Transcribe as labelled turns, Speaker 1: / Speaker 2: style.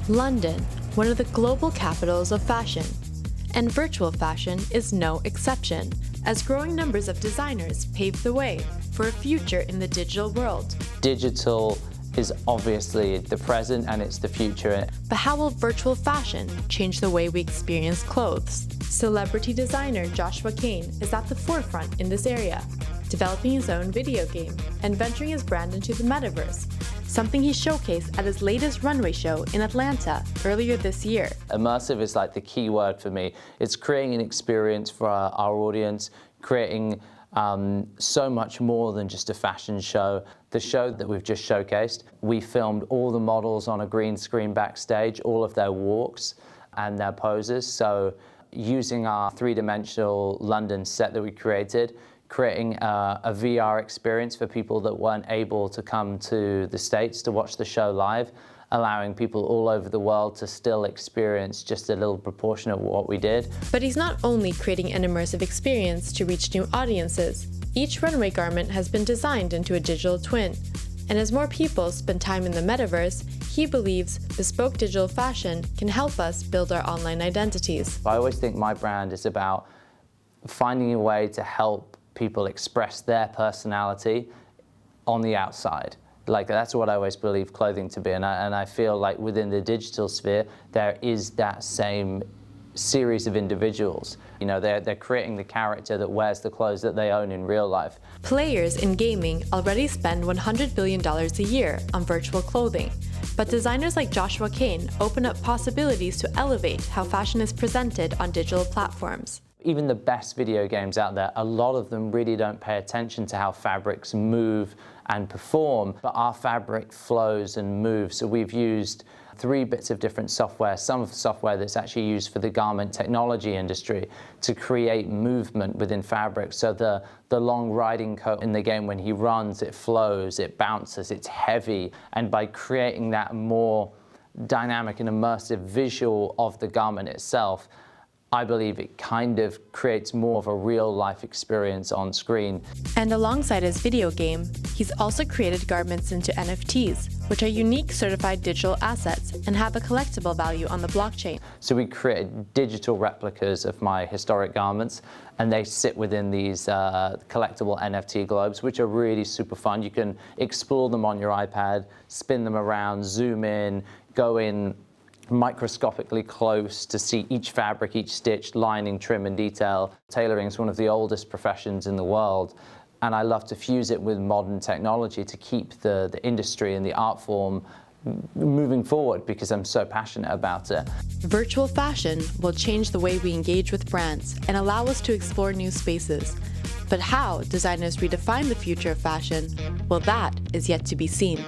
Speaker 1: London, one of the global capitals of fashion. And virtual fashion is no exception, as growing numbers of designers pave the way for a future in the digital world.
Speaker 2: Digital is obviously the present and it's the future.
Speaker 1: But how will virtual fashion change the way we experience clothes? Celebrity designer Joshua Kane is at the forefront in this area, developing his own video game and venturing his brand into the metaverse, something he showcased at his latest runway show in Atlanta earlier this year.
Speaker 2: Immersive is like the key word for me. It's creating an experience for our audience, creating so much more than just a fashion show. The show that we've just showcased, we filmed all the models on a green screen backstage, all of their walks and their poses. So using our three-dimensional London set that we created, creating a VR experience for people that weren't able to come to the States to watch the show live, allowing people all over the world to still experience just a little proportion of what we did.
Speaker 1: But he's not only creating an immersive experience to reach new audiences. Each runway garment has been designed into a digital twin. And as more people spend time in the metaverse, he believes bespoke digital fashion can help us build our online identities.
Speaker 2: I always think my brand is about finding a way to help people express their personality on the outside. Like, that's what I always believe clothing to be, and I feel like within the digital sphere there is that same series of individuals. You know, they're creating the character that wears the clothes that they own in real life.
Speaker 1: Players in gaming already spend $100 billion a year on virtual clothing, but designers like Joshua Kane open up possibilities to elevate how fashion is presented on digital platforms.
Speaker 2: Even the best video games out there, a lot of them really don't pay attention to how fabrics move and perform, but our fabric flows and moves. So we've used 3 bits of different software, some of the software that's actually used for the garment technology industry, to create movement within fabric. So the long riding coat in the game, when he runs, it flows, it bounces, it's heavy. And by creating that more dynamic and immersive visual of the garment itself, I believe it kind of creates more of a real-life experience on screen.
Speaker 1: And alongside his video game, he's also created garments into NFTs, which are unique certified digital assets and have a collectible value on the blockchain.
Speaker 2: So we created digital replicas of my historic garments, and they sit within these collectible NFT globes, which are really super fun. You can explore them on your iPad, spin them around, zoom in, go in microscopically close to see each fabric, each stitch, lining, trim, and detail. Tailoring is one of the oldest professions in the world, and I love to fuse it with modern technology to keep the industry and the art form moving forward, because I'm so passionate about it.
Speaker 1: Virtual fashion will change the way we engage with brands and allow us to explore new spaces. But how designers redefine the future of fashion, well, that is yet to be seen.